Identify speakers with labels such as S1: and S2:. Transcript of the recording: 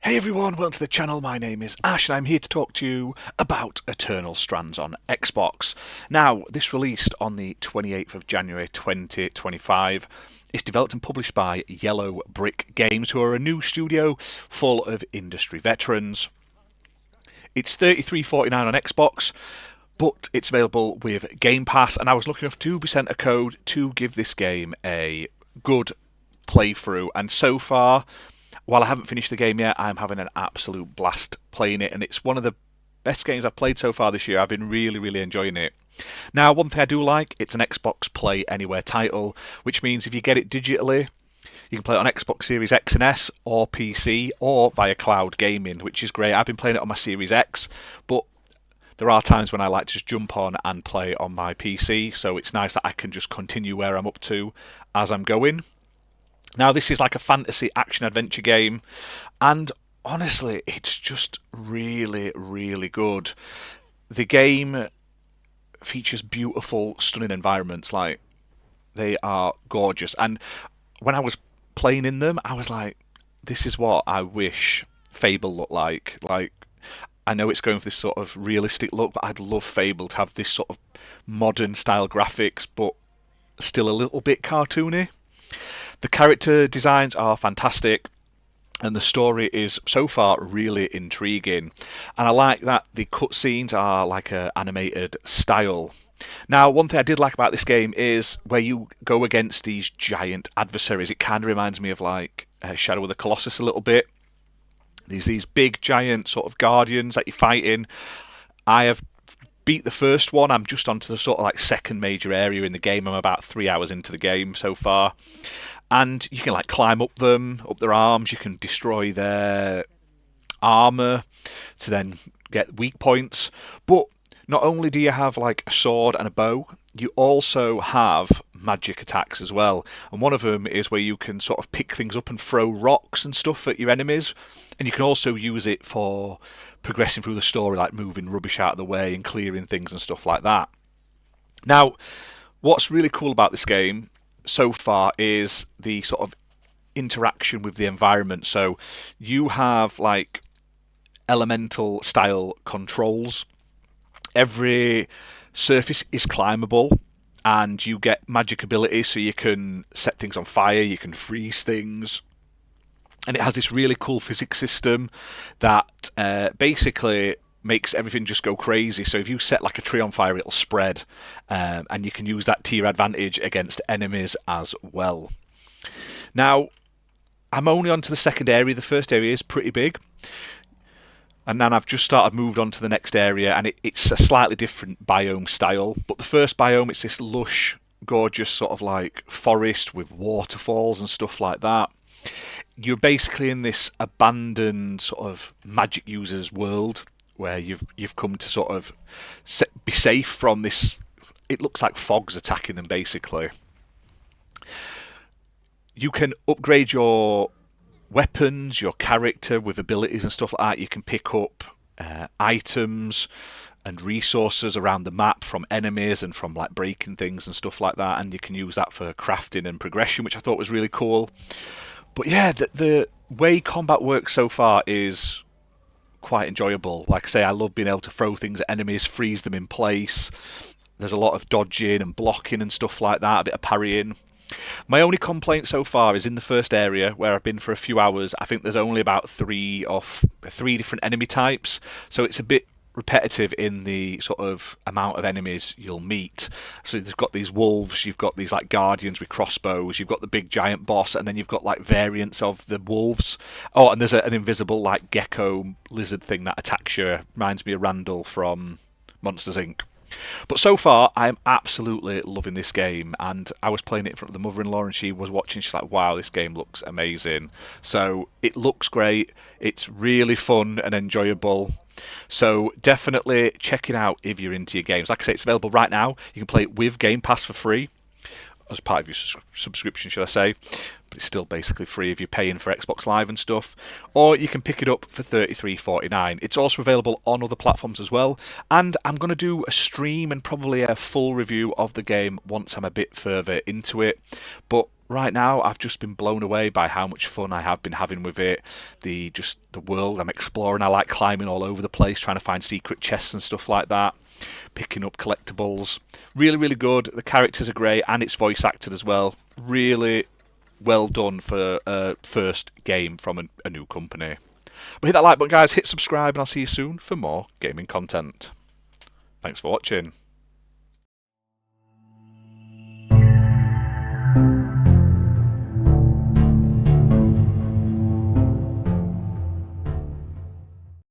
S1: Hey everyone, welcome to the channel. My name is Ash and I'm here to talk to you about Eternal Strands on Xbox. Now, this released on the 28th of January 2025. It's developed and published by Yellow Brick Games, who are a new studio full of industry veterans. It's $33.49 on Xbox, but it's available with Game Pass, and I was lucky enough to be sent a code to give this game a good playthrough, and so far, while I haven't finished the game yet, I'm having an absolute blast playing it, and it's one of the best games I've played so far this year. I've been really enjoying it. Now, one thing I do like, it's an Xbox Play Anywhere title, which means if you get it digitally, you can play it on Xbox Series X and S or PC or via cloud gaming, which is great. I've been playing it on my Series X, but there are times when I like to just jump on and play on my PC, so it's nice that I can just continue where I'm up to as I'm going. Now, this is like a fantasy action adventure game, and honestly, it's just really good. The game features beautiful, stunning environments, like, they are gorgeous. And when I was playing in them, I was like, this is what I wish Fable looked like. Like, I know it's going for this sort of realistic look, but I'd love Fable to have this sort of modern style graphics, but still a little bit cartoony. The character designs are fantastic, and the story is so far really intriguing. And I like that the cutscenes are like a animated style. Now, one thing I did like about this game is where you go against these giant adversaries. It kind of reminds me of like Shadow of the Colossus a little bit. These big giant sort of guardians that you're fighting. I have beat the first one. I'm just onto the sort of like second major area in the game. I'm about 3 hours into the game so far. And you can like climb up them, up their arms. You can destroy their armor to then get weak points. But not only do you have like a sword and a bow, you also have magic attacks as well. And one of them is where you can sort of pick things up and throw rocks and stuff at your enemies. And you can also use it for progressing through the story, like moving rubbish out of the way and clearing things and stuff like that. Now, what's really cool about this game so far is the sort of interaction with the environment. So you have like elemental style controls. Every surface is climbable, and you get magic abilities, so you can set things on fire, you can freeze things. And it has this really cool physics system that basically makes everything just go crazy. So if you set like a tree on fire, it'll spread, and you can use that to your advantage against enemies as well. Now, I'm only on to the second area. The first area is pretty big, and then I've just moved on to the next area, and it's a slightly different biome style. But the first biome, it's this lush, gorgeous sort of like forest with waterfalls and stuff like that. You're basically in this abandoned sort of magic users world where you've come to sort of be safe from this. It looks like fog's attacking them basically. You can upgrade your weapons, your character with abilities and stuff like that. You can pick up items and resources around the map from enemies and from like breaking things and stuff like that, and you can use that for crafting and progression, which I thought was really cool. But yeah, the way combat works so far is quite enjoyable. Like I say, I love being able to throw things at enemies, freeze them in place. There's a lot of dodging and blocking and stuff like that, a bit of parrying. My only complaint so far is in the first area where I've been for a few hours. I think there's only about three different enemy types, so it's a bit repetitive in the sort of amount of enemies you'll meet. So you've got these wolves, you've got these like guardians with crossbows, you've got the big giant boss, and then you've got like variants of the wolves. Oh, and there's an invisible like gecko lizard thing that attacks you. Reminds me of Randall from Monsters Inc. But so far, I'm absolutely loving this game, and I was playing it in front of the mother-in-law, and she was watching. She's like, "Wow, this game looks amazing." So it looks great. It's really fun and enjoyable. So definitely check it out if you're into your games. Like I say, it's available right now. You can play it with Game Pass for free, as part of your subscription, should I say. But it's still basically free if you're paying for Xbox Live and stuff. Or you can pick it up for $33.49. It's also available on other platforms as well. And I'm going to do a stream and probably a full review of the game once I'm a bit further into it. But right now I've just been blown away by how much fun I have been having with it. The world I'm exploring. I like climbing all over the place, trying to find secret chests and stuff like that. Picking up collectibles. Really, really good. The characters are great, and it's voice acted as well. Really well done for a first game from a new company. But hit that like button, guys. Hit subscribe, and I'll see you soon for more gaming content. Thanks for watching.